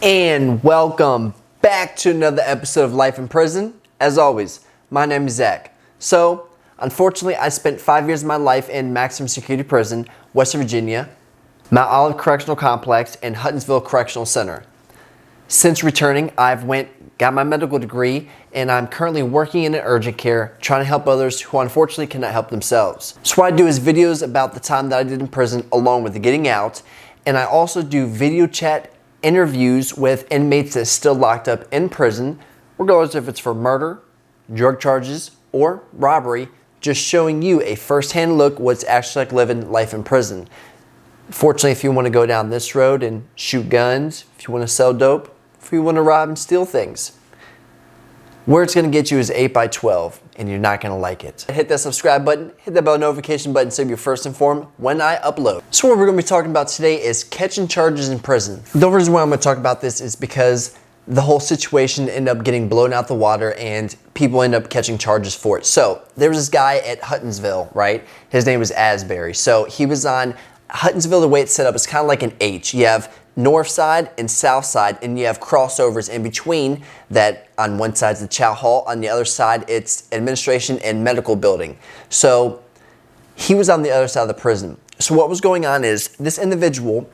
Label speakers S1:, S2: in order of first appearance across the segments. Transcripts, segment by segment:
S1: And welcome back to another episode of Life in Prison. As always, my name is Zach. So, unfortunately, I spent 5 years of my life in maximum security prison, West Virginia, Mount Olive Correctional Complex, and Huttonsville Correctional Center. Since returning, got my medical degree, and I'm currently working in an urgent care, trying to help others who unfortunately cannot help themselves. So what I do is videos about the time that I did in prison along with the getting out, and I also do video chat interviews with inmates that's still locked up in prison, regardless if it's for murder, drug charges, or robbery, just showing you a first-hand look what's actually like living life in prison. Fortunately, if you want to go down this road and shoot guns, if you want to sell dope, if you want to rob and steal things, where it's going to get you is 8x12, and you're not going to like it. Hit that subscribe button, hit that bell notification button so you're first informed when I upload. So what we're going to be talking about today is catching charges in prison. The reason why I'm going to talk about this is because the whole situation ended up getting blown out the water and people end up catching charges for it. So there was this guy at Huttonsville, right? His name was Asbury. So he was on Huttonsville. The way it's set up is kind of like an H. You have north side and south side, and you have crossovers in between that. On one side is the chow hall, on the other side it's administration and medical building. So he was on the other side of the prison. So what was going on is this individual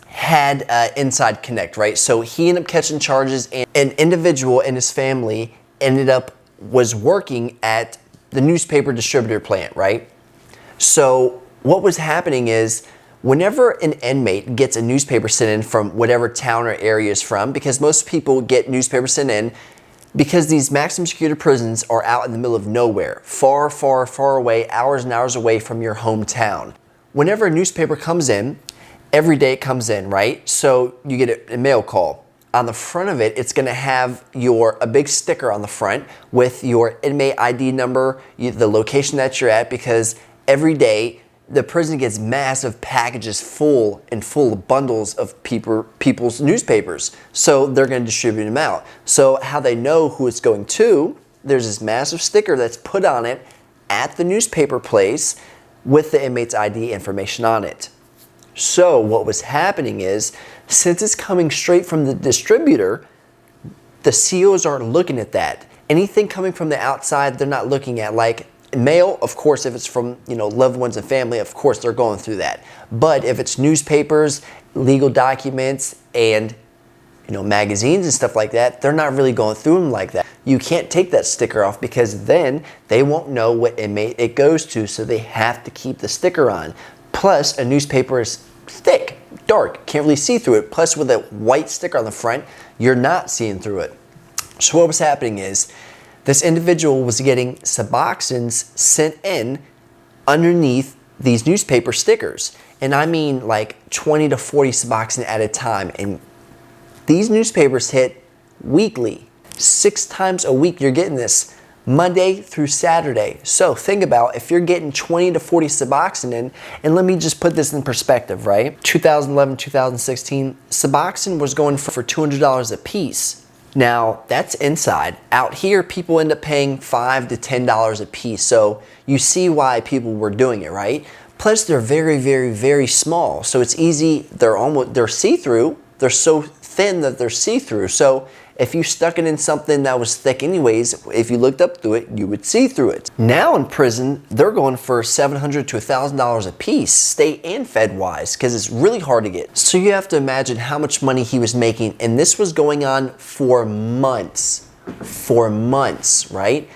S1: had inside connect, right? So he ended up catching charges, and an individual in his family was working at the newspaper distributor plant, right? So what was happening is whenever an inmate gets a newspaper sent in from whatever town or area is from, because most people get newspapers sent in because these maximum security prisons are out in the middle of nowhere, far, far, far away, hours and hours away from your hometown. Whenever a newspaper comes in, every day it comes in, right? So you get a mail call. On the front of it, it's going to have a big sticker on the front with your inmate ID number, the location that you're at, because every day the prison gets massive packages full of bundles of people's newspapers. So they're going to distribute them out. So how they know who it's going to, there's this massive sticker that's put on it at the newspaper place with the inmate's ID information on it. So what was happening is, since it's coming straight from the distributor, the COs aren't looking at that. Anything coming from the outside, they're not looking at. Like mail, of course, if it's from loved ones and family, of course they're going through that. But if it's newspapers, legal documents, and magazines and stuff like that, they're not really going through them like that. You can't take that sticker off because then they won't know what inmate it goes to, so they have to keep the sticker on. Plus, a newspaper is thick, dark, can't really see through it. Plus, with a white sticker on the front, you're not seeing through it. So what was happening is, this individual was getting Suboxones sent in underneath these newspaper stickers. And I mean like 20 to 40 Suboxone at a time. And these newspapers hit weekly. 6 times a week you're getting this, Monday through Saturday. So think about if you're getting 20 to 40 Suboxone in, and let me just put this in perspective, right? 2011, 2016, Suboxone was going for $200 a piece. Now, that's inside. Out here, people end up paying $5 to $10 a piece. So you see why people were doing it, right? Plus, they're very, very, very small. So it's easy. They're see-through. They're so thin that they're see-through. So if you stuck it in something that was thick anyways, if you looked up through it, you would see through it. Now in prison, they're going for $700 to $1,000 a piece, state and Fed-wise, because it's really hard to get. So you have to imagine how much money he was making, and this was going on for months. For months, right?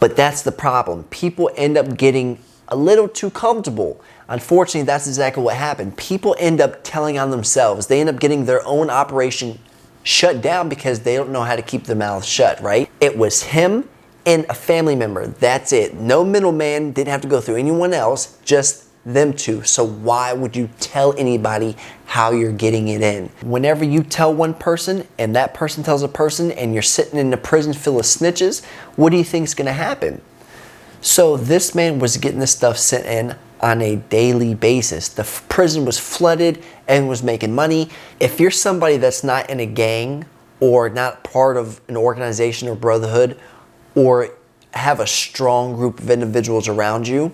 S1: But that's the problem. People end up getting a little too comfortable. Unfortunately, that's exactly what happened. People end up telling on themselves. They end up getting their own operation shut down because they don't know how to keep their mouths shut, right? It was him and a family member. That's it. No middleman, didn't have to go through anyone else, just them two. So why would you tell anybody how you're getting it in? Whenever you tell one person and that person tells a person and you're sitting in a prison full of snitches, what do you think is going to happen? So this man was getting this stuff sent in on a daily basis. The prison was flooded and was making money. If you're somebody that's not in a gang or not part of an organization or brotherhood or have a strong group of individuals around you,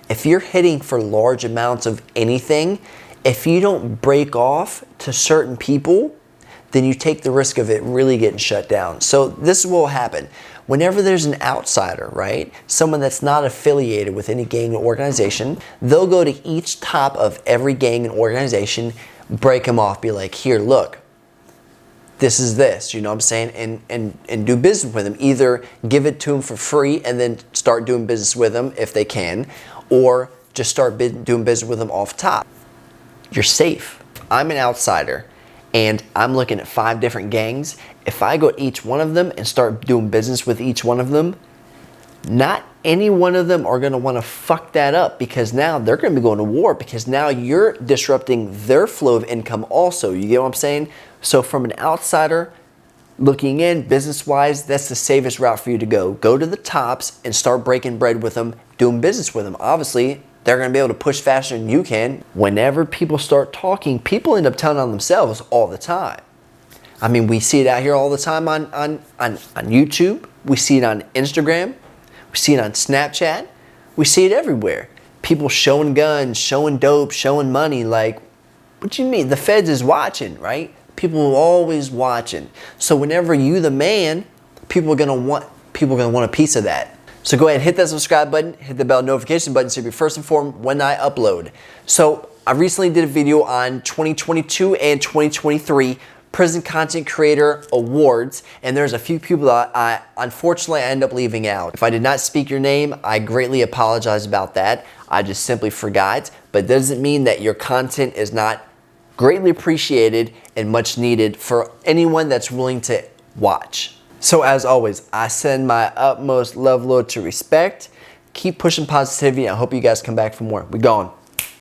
S1: if you're hitting for large amounts of anything, if you don't break off to certain people, then you take the risk of it really getting shut down. So this is what will happen. Whenever there's an outsider, right? Someone that's not affiliated with any gang or organization, they'll go to each top of every gang and organization, break them off, be like, here, look, this is this, you know what I'm saying? And do business with them. Either give it to them for free and then start doing business with them if they can, or just start doing business with them off top. You're safe. I'm an outsider and I'm looking at 5 different gangs. If I go to each one of them and start doing business with each one of them, not any one of them are going to want to fuck that up, because now they're going to be going to war, because now you're disrupting their flow of income also. You get what I'm saying? So from an outsider looking in, business-wise, that's the safest route for you to go. Go to the tops and start breaking bread with them, doing business with them. Obviously, they're going to be able to push faster than you can. Whenever people start talking, people end up telling on themselves all the time. I mean, we see it out here all the time on YouTube. We see it on Instagram. We see it on Snapchat. We see it everywhere. People showing guns, showing dope, showing money. Like, what you mean? The feds is watching, right? People are always watching. So whenever you the man, people are gonna want a piece of that. So go ahead and hit that subscribe button, hit the bell notification button so you'll be first informed when I upload. So I recently did a video on 2022 and 2023 Prison Content Creator Awards, and there's a few people that I unfortunately end up leaving out. If I did not speak your name, I greatly apologize about that. I just simply forgot, but it doesn't mean that your content is not greatly appreciated and much needed for anyone that's willing to watch. So as always, I send my utmost love, load to respect. Keep pushing positivity. I hope you guys come back for more. We gone.